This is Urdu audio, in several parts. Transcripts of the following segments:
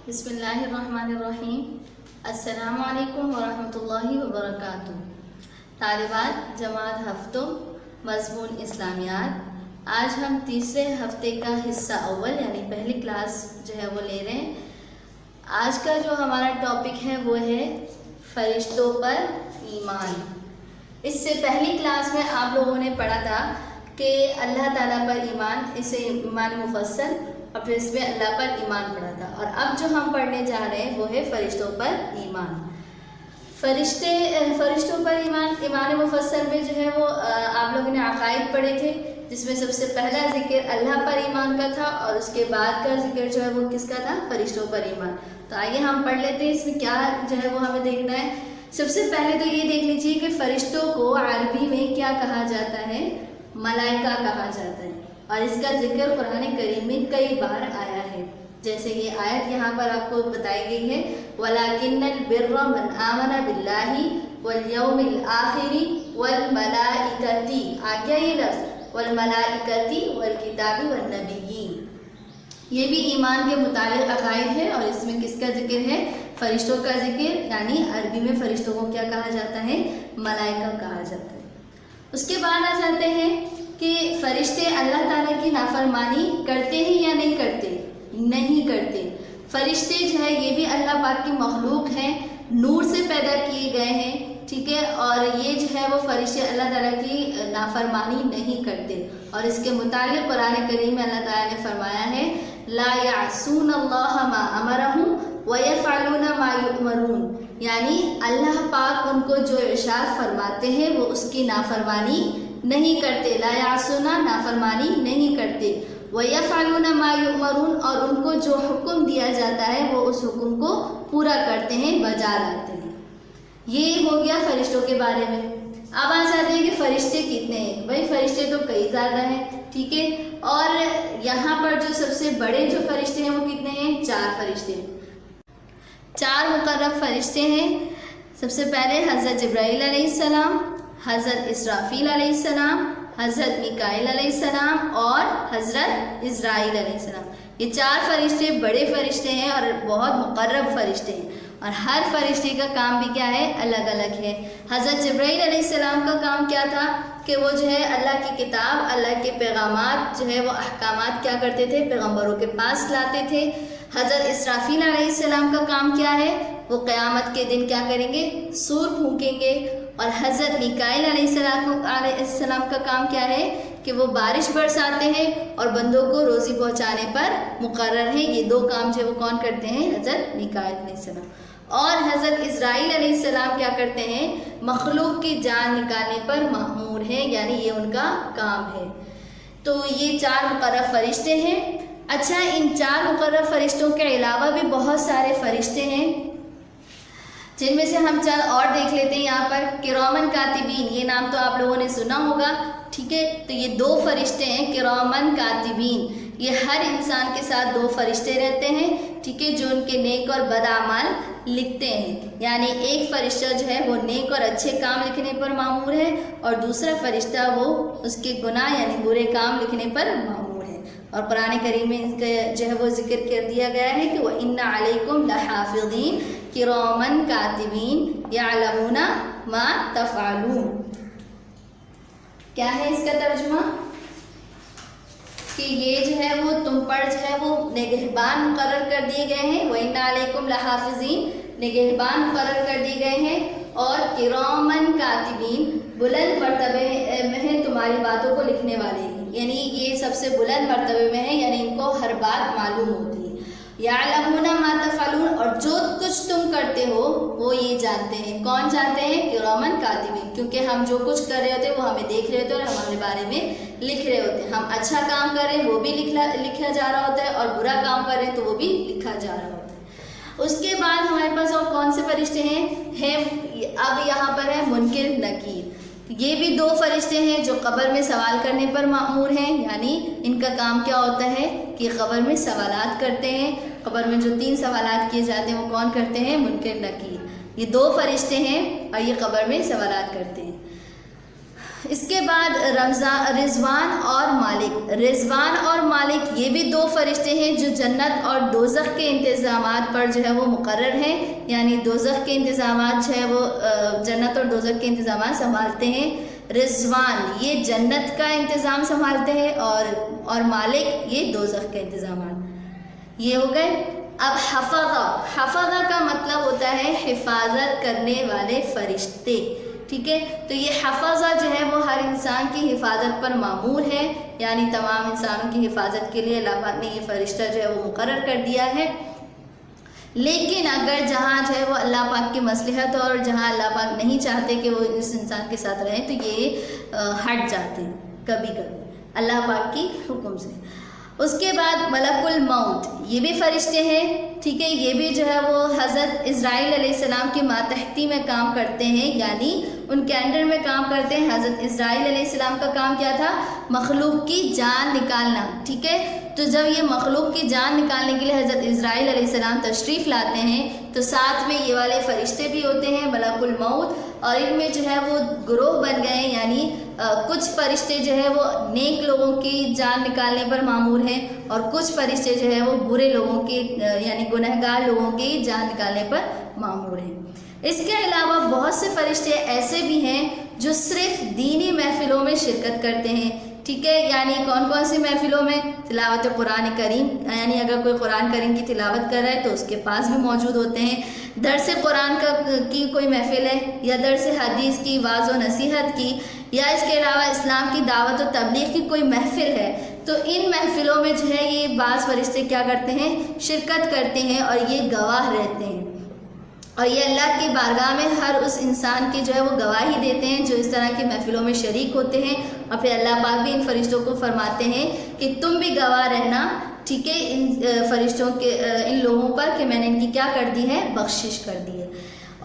بسم اللہ الرحمن الرحیم۔ السلام علیکم ورحمۃ اللہ وبرکاتہ۔ طالبات جماعت ہفتوں مضمون اسلامیات، آج ہم تیسرے ہفتے کا حصہ اول یعنی پہلی کلاس جو ہے وہ لے رہے ہیں۔ آج کا جو ہمارا ٹاپک ہے وہ ہے فرشتوں پر ایمان۔ اس سے پہلی کلاس میں آپ لوگوں نے پڑھا تھا کہ اللہ تعالیٰ پر ایمان، اسے ایمان مفصل، اور پھر اس میں اللہ پر ایمان پڑھا تھا۔ اور اب جو ہم پڑھنے جا رہے ہیں وہ ہے فرشتوں پر ایمان۔ فرشتوں پر ایمان مفصل میں جو ہے وہ آپ لوگوں نے عقائد پڑھے تھے، جس میں سب سے پہلا ذکر اللہ پر ایمان کا تھا، اور اس کے بعد کا ذکر جو ہے وہ کس کا تھا؟ فرشتوں پر ایمان۔ تو آئیے ہم پڑھ لیتے ہیں، اس میں کیا جو ہے وہ ہمیں دیکھنا ہے۔ سب سے پہلے تو یہ دیکھ لیجیے کہ فرشتوں کو عربی میں کیا کہا جاتا ہے؟ ملائکہ کہا جاتا ہے، اور اس کا ذکر قرآن کریم میں کئی بار آیا ہے۔ جیسے یہ آیت یہاں پر آپ کو بتائی گئی ہے، وَلَكِنَّ الْبِرَّ مَنْ آمَنَ بِاللَّهِ وَالْيَوْمِ الْآخِرِ وَالْمَلَائِكَةِ، آگیا یہ لفظ وَالْمَلَائِكَةِ وَالْكِتَابِ وَالنَّبِيِّينَ، یہ بھی ایمان کے متعلق عقائد ہے، اور اس میں کس کا ذکر ہے؟ فرشتوں کا ذکر، یعنی عربی میں فرشتوں کو کیا کہا جاتا ہے؟ ملائکہ کہا جاتا ہے۔ اس کے بعد آ جاتے ہیں کہ فرشتے اللہ تعالیٰ کی نافرمانی کرتے ہیں یا نہیں کرتے؟ نہیں کرتے۔ فرشتے جو ہے یہ بھی اللہ پاک کی مخلوق ہیں، نور سے پیدا کیے گئے ہیں، ٹھیک ہے، اور یہ جو ہے وہ فرشتے اللہ تعالیٰ کی نافرمانی نہیں کرتے۔ اور اس کے متعلق قرآن کریم میں اللہ تعالیٰ نے فرمایا ہے لا یعصون اللہ ما امرہم ویفعلون ما یؤمرون، یعنی اللہ پاک ان کو جو ارشاد فرماتے ہیں وہ اس کی نافرمانی نہیں کرتے۔ لا یعصون، نافرمانی نہیں کرتے، وَيَفْعَلُونَ مَا يُؤْمَرُونَ، اور ان کو جو حکم دیا جاتا ہے وہ اس حکم کو پورا کرتے ہیں، بجا لاتے ہیں۔ یہ ہو گیا فرشتوں کے بارے میں۔ اب آ جاتے ہیں کہ فرشتے کتنے ہیں۔ بھائی فرشتے تو کئی زیادہ ہیں، ٹھیک ہے، اور یہاں پر جو سب سے بڑے جو فرشتے ہیں وہ کتنے ہیں؟ 4 فرشتے، 4 مقرب فرشتے ہیں۔ سب سے پہلے حضرت جبرائیل علیہ السلام، حضرت اسرافیل علیہ السلام، حضرت میکائیل علیہ السلام اور حضرت اسرائیل علیہ السلام۔ یہ 4 فرشتے بڑے فرشتے ہیں اور بہت مقرب فرشتے ہیں، اور ہر فرشتے کا کام بھی کیا ہے؟ الگ الگ ہے۔ حضرت جبرائیل علیہ السلام کا کام کیا تھا کہ وہ جو ہے اللہ کی کتاب، اللہ کے پیغامات جو ہے وہ احکامات کیا کرتے تھے؟ پیغمبروں کے پاس لاتے تھے۔ حضرت اسرافیل علیہ السلام کا کام کیا ہے؟ وہ قیامت کے دن کیا کریں گے؟ سور پھونکیں گے۔ اور حضرت میکائیل علیہ السلام کا کام کیا ہے کہ وہ بارش برساتے ہیں اور بندوں کو روزی پہنچانے پر مقرر ہیں۔ یہ 2 کام جو وہ کون کرتے ہیں؟ حضرت میکائیل علیہ السلام۔ اور حضرت اسرائیل علیہ السلام کیا کرتے ہیں؟ مخلوق کی جان نکالنے پر مأمور ہیں، یعنی یہ ان کا کام ہے۔ تو یہ 4 مقرب فرشتے ہیں۔ اچھا، ان 4 مقرب فرشتوں کے علاوہ بھی بہت سارے فرشتے ہیں، جن میں سے ہم چند اور دیکھ لیتے ہیں۔ یہاں پر کرامن کاتبین، یہ نام تو آپ لوگوں نے سنا ہوگا، ٹھیک ہے، تو یہ 2 فرشتے ہیں کرامن کاتبین۔ یہ ہر انسان کے ساتھ 2 فرشتے رہتے ہیں، ٹھیک ہے، جو ان کے نیک اور بد اعمال لکھتے ہیں۔ یعنی ایک فرشتہ جو ہے وہ نیک اور اچھے کام لکھنے پر مامور ہے، اور دوسرا فرشتہ وہ اس کے گناہ یعنی برے کام لکھنے پر مامور ہے۔ اور قرآن کریم میں اس کا جو ہے وہ ذکر کر دیا گیا ہے کہ وَإِنَّ عَلَيْكُمْ لَحَافِظِينَ کِرَامًا کاتبین یعلمون ما تفعلون۔ کیا ہے اس کا ترجمہ؟ کہ یہ جو ہے وہ تم پر جو ہے وہ نگہبان مقرر کر دیے گئے ہیں۔ وَإِنَّ عَلَيْكُمْ لَحَافِظِينَ، نگہبان مقرر کر دیے گئے ہیں، اور کِرَامًا کاتبین، بلند مرتبے میں ہیں تمہاری باتوں کو لکھنے والے ہیں، یعنی یہ سب سے بلند مرتبے میں ہیں، یعنی ان کو ہر بات معلوم ہوتی ہے۔ یعلمون ما تفعلون، اور جو کچھ تم کرتے ہو وہ یہ جانتے ہیں۔ کون جانتے ہیں؟ کرامن کاتبین، کیونکہ ہم جو کچھ کر رہے ہوتے ہیں وہ ہمیں دیکھ رہے ہوتے ہیں اور ہمارے بارے میں لکھ رہے ہوتے ہیں۔ ہم اچھا کام کر رہے ہیں وہ بھی لکھا جا رہا ہوتا ہے، اور برا کام کر رہے ہیں تو وہ بھی لکھا جا رہا ہوتا ہے۔ اس کے بعد ہمارے پاس اور کون سے فرشتے ہیں؟ اب یہاں پر ہے منکر نکیر۔ یہ بھی 2 فرشتے ہیں جو قبر میں سوال کرنے پر مأمور ہیں، یعنی ان کا کام کیا ہوتا ہے کہ قبر میں سوالات کرتے ہیں۔ قبر میں جو 3 سوالات کیے جاتے ہیں وہ کون کرتے ہیں؟ منکر نکیر۔ یہ 2 فرشتے ہیں اور یہ قبر میں سوالات کرتے ہیں۔ اس کے بعد رضوان اور مالک. رضوان اور مالک یہ بھی دو فرشتے ہیں جو جنت اور دوزخ کے انتظامات پر جو ہے وہ مقرر ہیں، یعنی دوزخ کے انتظامات جو ہے وہ جنت اور دوزخ کے انتظامات سنبھالتے ہیں. رضوان یہ جنت کا انتظام سنبھالتے ہیں اور مالک یہ دوزخ کے انتظامات. یہ ہو گئے. اب حفظہ کا مطلب ہوتا ہے حفاظت کرنے والے فرشتے. ٹھیک ہے، تو یہ حفظہ جو ہے وہ ہر انسان کی حفاظت پر مامور ہے، یعنی تمام انسانوں کی حفاظت کے لیے اللہ پاک نے یہ فرشتہ جو ہے وہ مقرر کر دیا ہے. لیکن اگر جہاں جو ہے وہ اللہ پاک کی مصلحت اور جہاں اللہ پاک نہیں چاہتے کہ وہ اس انسان کے ساتھ رہیں تو یہ ہٹ جاتے ہیں کبھی کبھی اللہ پاک کی حکم سے. اس کے بعد ملک الموت یہ بھی فرشتے ہیں. ٹھیک ہے، یہ بھی جو ہے وہ حضرت اسرائیل علیہ السلام کی ماتحتی میں کام کرتے ہیں، یعنی ان کے انڈر میں کام کرتے ہیں. حضرت اسرائیل علیہ السلام کا کام کیا تھا؟ مخلوق کی جان نکالنا. ٹھیک ہے، تو جب یہ مخلوق کی جان نکالنے کے لیے حضرت اسرائیل علیہ السلام تشریف لاتے ہیں تو ساتھ میں یہ والے فرشتے بھی ہوتے ہیں ملک الموت، اور ان میں جو ہے وہ گروہ بن گئے ہیں، یعنی کچھ فرشتے جو ہے وہ نیک لوگوں کی جان نکالنے پر مامور ہیں اور کچھ فرشتے جو ہے وہ برے لوگوں کے یعنی گنہگار لوگوں کی جان نکالنے پر مامور ہیں. اس کے علاوہ بہت سے فرشتے ایسے بھی ہیں جو صرف دینی محفلوں میں شرکت کرتے ہیں. ٹھیک ہے، یعنی کون کون سی محفلوں میں؟ تلاوت قرآن کریم، یعنی اگر کوئی قرآن کریم کی تلاوت کر رہا ہے تو اس کے پاس بھی موجود ہوتے ہیں. درس قرآن کی کوئی محفل ہے یا درس حدیث کی، واعظ و نصیحت کی، یا اس کے علاوہ اسلام کی دعوت و تبلیغ کی کوئی محفل ہے تو ان محفلوں میں جو ہے یہ بعض فرشتے کیا کرتے ہیں؟ شرکت کرتے ہیں اور یہ گواہ رہتے ہیں، اور یہ اللہ کی بارگاہ میں ہر اس انسان کی جو ہے وہ گواہی دیتے ہیں جو اس طرح کی محفلوں میں شریک ہوتے ہیں. اور پھر اللہ پاک بھی ان فرشتوں کو فرماتے ہیں کہ تم بھی گواہ رہنا. ٹھیک ہے، ان فرشتوں کے ان لوگوں پر کہ میں نے ان کی کیا کر دی ہے؟ بخشش کر دی ہے.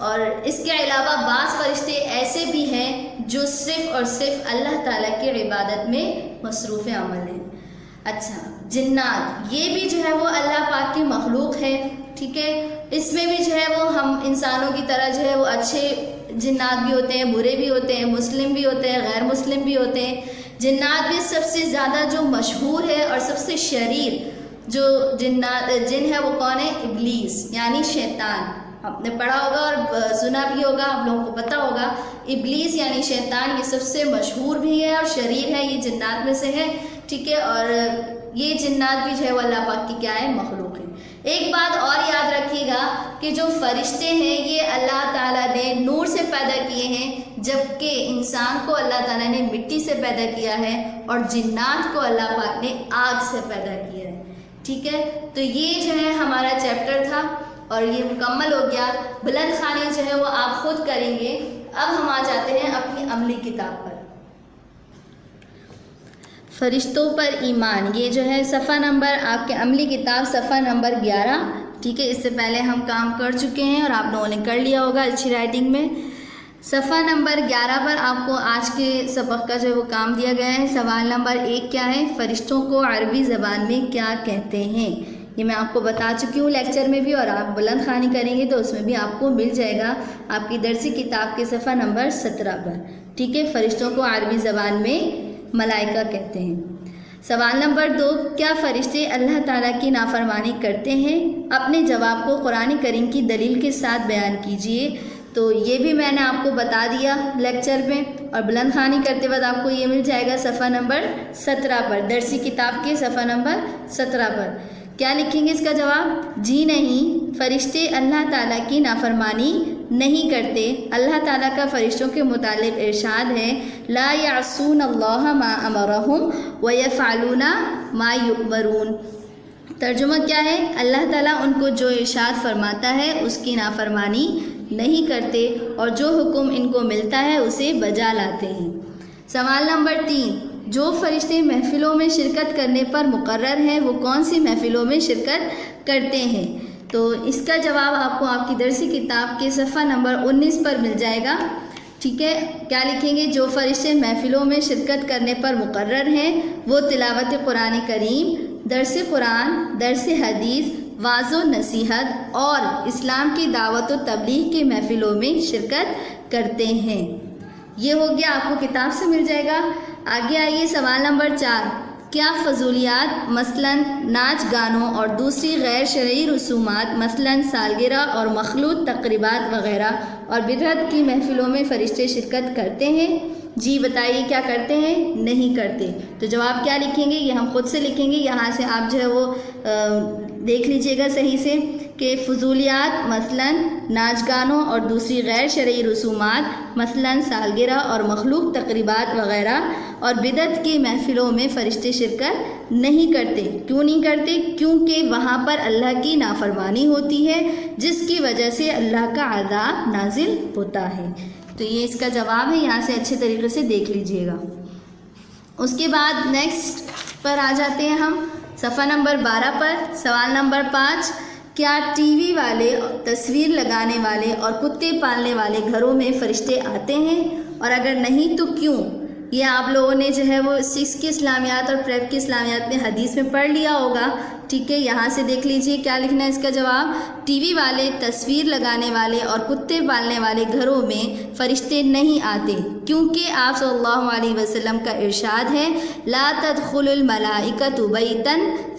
اور اس کے علاوہ بعض فرشتے ایسے بھی ہیں جو صرف اور صرف اللہ تعالیٰ کی عبادت میں مصروف عمل ہیں. اچھا، جنات یہ بھی جو ہے وہ اللہ پاک کی مخلوق ہے. ٹھیک ہے، اس میں بھی جو ہے وہ ہم انسانوں کی طرح جو ہے وہ اچھے جنات بھی ہوتے ہیں، برے بھی ہوتے ہیں، مسلم بھی ہوتے ہیں، غیر مسلم بھی ہوتے ہیں. جنات بھی سب سے زیادہ جو مشہور ہے اور سب سے شریر جو جن ہے وہ کون ہے؟ ابلیس، یعنی شیطان. آپ نے پڑھا ہوگا اور سنا بھی ہوگا، آپ لوگوں کو پتہ ہوگا. ابلیس یعنی شیطان یہ سب سے مشہور بھی ہے اور شریر ہے، یہ جنات میں سے ہے. ٹھیک ہے، اور یہ جنات بھی جو ہے وہ اللہ پاک کی کیا ہے؟ مخلوق ہے. ایک بات اور یاد رکھیے گا کہ جو فرشتے ہیں یہ اللہ تعالیٰ نے نور سے پیدا کیے ہیں، جبکہ انسان کو اللہ تعالیٰ نے مٹی سے پیدا کیا ہے اور جنات کو اللہ پاک نے آگ سے پیدا کیا ہے. ٹھیک ہے، تو یہ جو ہے ہمارا چیپٹر تھا اور یہ مکمل ہو گیا. بلند خوانی جو ہے وہ آپ خود کریں گے. اب ہم آ جاتے ہیں اپنی عملی کتاب پر. فرشتوں پر ایمان، یہ جو ہے صفحہ نمبر آپ کے عملی کتاب صفحہ نمبر 11. ٹھیک ہے، اس سے پہلے ہم کام کر چکے ہیں اور آپ لوگوں نے کر لیا ہوگا اچھی رائٹنگ میں. صفحہ نمبر 11 پر آپ کو آج کے سبق کا جو وہ کام دیا گیا ہے. سوال نمبر 1 کیا ہے؟ فرشتوں کو عربی زبان میں کیا کہتے ہیں؟ یہ میں آپ کو بتا چکی ہوں لیکچر میں بھی، اور آپ بلند خوانی کریں گے تو اس میں بھی آپ کو مل جائے گا آپ کی درسی کتاب کے صفحہ نمبر 17 پر. ٹھیک ہے، فرشتوں کو عربی زبان میں ملائکہ کہتے ہیں. سوال نمبر 2، کیا فرشتے اللہ تعالیٰ کی نافرمانی کرتے ہیں؟ اپنے جواب کو قرآن کریم کی دلیل کے ساتھ بیان کیجیے. تو یہ بھی میں نے آپ کو بتا دیا لیکچر میں، اور بلند خوانی کرتے وقت آپ کو یہ مل جائے گا صفحہ نمبر 17 پر، درسی کتاب کے صفحہ نمبر 17 پر. کیا لکھیں گے اس کا جواب؟ جی نہیں، فرشتے اللہ تعالیٰ کی نافرمانی نہیں کرتے. اللہ تعالیٰ کا فرشتوں کے متعلق ارشاد ہے، لا یعصون اللہ ما امرہم ویفعلون ما یؤمرون. ترجمہ کیا ہے؟ اللہ تعالیٰ ان کو جو ارشاد فرماتا ہے اس کی نافرمانی نہیں کرتے اور جو حکم ان کو ملتا ہے اسے بجا لاتے ہیں. سوال نمبر 3، جو فرشتے محفلوں میں شرکت کرنے پر مقرر ہیں وہ کون سی محفلوں میں شرکت کرتے ہیں؟ تو اس کا جواب آپ کو آپ کی درسی کتاب کے صفحہ نمبر 19 پر مل جائے گا. ٹھیک ہے، کیا لکھیں گے؟ جو فرشتے محفلوں میں شرکت کرنے پر مقرر ہیں وہ تلاوت قرآن کریم، درس قرآن، درس حدیث، واعظ و نصیحت اور اسلام کی دعوت و تبلیغ کی محفلوں میں شرکت کرتے ہیں. یہ ہو گیا، آپ کو کتاب سے مل جائے گا۔ آگے آئیے سوال نمبر 4، کیا فضولیات مثلاً ناچ گانوں اور دوسری غیر شرعی رسومات مثلاً سالگرہ اور مخلوط تقریبات وغیرہ اور بدعت کی محفلوں میں فرشتے شرکت کرتے ہیں؟ جی بتائیے کیا کرتے ہیں؟ نہیں کرتے۔ تو جواب کیا لکھیں گے؟ یہ ہم خود سے لکھیں گے، یہاں سے آپ جو ہے وہ دیکھ لیجئے گا صحیح سے کہ فضولیات مثلاً ناچ گانوں اور دوسری غیر شرعی رسومات مثلاً سالگرہ اور مخلوق تقریبات وغیرہ اور بدعت کی محفلوں میں فرشتے شرکت نہیں کرتے۔ کیوں نہیں کرتے؟ کیونکہ وہاں پر اللہ کی نافرمانی ہوتی ہے، جس کی وجہ سے اللہ کا عذاب نازل ہوتا ہے۔ تو یہ اس کا جواب ہے، یہاں سے اچھے طریقے سے دیکھ لیجئے گا۔ اس کے بعد نیکسٹ پر آ جاتے ہیں ہم صفحہ نمبر 12 پر۔ سوال نمبر 5، کیا ٹی وی والے، تصویر لگانے والے اور کتے پالنے والے گھروں میں فرشتے آتے ہیں؟ اور اگر نہیں تو کیوں؟ یہ آپ لوگوں نے جو ہے وہ 6 کی اسلامیات اور پریپ کی اسلامیات میں حدیث میں پڑھ لیا ہوگا، ٹھیک ہے؟ یہاں سے دیکھ لیجئے کیا لکھنا ہے اس کا جواب۔ ٹی وی والے، تصویر لگانے والے اور کتے پالنے والے گھروں میں فرشتے نہیں آتے، کیونکہ آپ صلی اللہ علیہ وسلم کا ارشاد ہے، لا تدخل الملائکۃ بیتا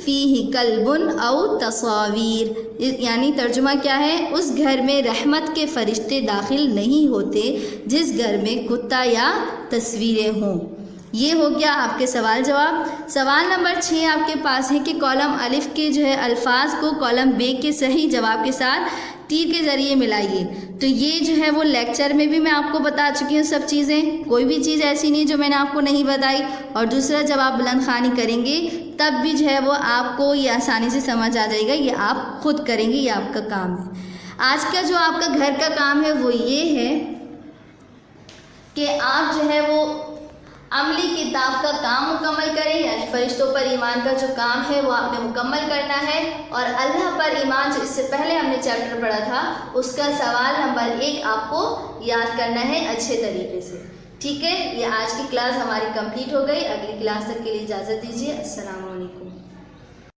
فیہ کلب او تصاویر، یعنی ترجمہ کیا ہے؟ اس گھر میں رحمت کے فرشتے داخل نہیں ہوتے جس گھر میں کتا یا تصویریں ہوں۔ یہ ہو گیا آپ کے سوال جواب۔ سوال نمبر 6 آپ کے پاس ہے کہ کالم الف کے جو ہے الفاظ کو کالم ب کے صحیح جواب کے ساتھ تیر کے ذریعے ملائیے۔ تو یہ جو ہے وہ لیکچر میں بھی میں آپ کو بتا چکی ہوں سب چیزیں، کوئی بھی چیز ایسی نہیں جو میں نے آپ کو نہیں بتائی۔ اور دوسرا جب آپ بلند خوانی کریں گے تب بھی جو ہے وہ آپ کو یہ آسانی سے سمجھ آ جائے گا، یہ آپ خود کریں گے، یہ آپ کا کام ہے۔ آج کا جو آپ کا گھر کا کام ہے وہ یہ ہے کہ آپ جو ہے وہ عملی کتاب کا کام مکمل کریں، یعنی فرشتوں پر ایمان کا جو کام ہے وہ آپ نے مکمل کرنا ہے، اور اللہ پر ایمان جو اس سے پہلے ہم نے چیپٹر پڑھا تھا اس کا سوال نمبر 1 آپ کو یاد کرنا ہے اچھے طریقے سے، ٹھیک ہے؟ یہ آج کی کلاس ہماری کمپلیٹ ہو گئی۔ اگلی کلاس تک کے لیے اجازت دیجیے۔ السلام علیکم۔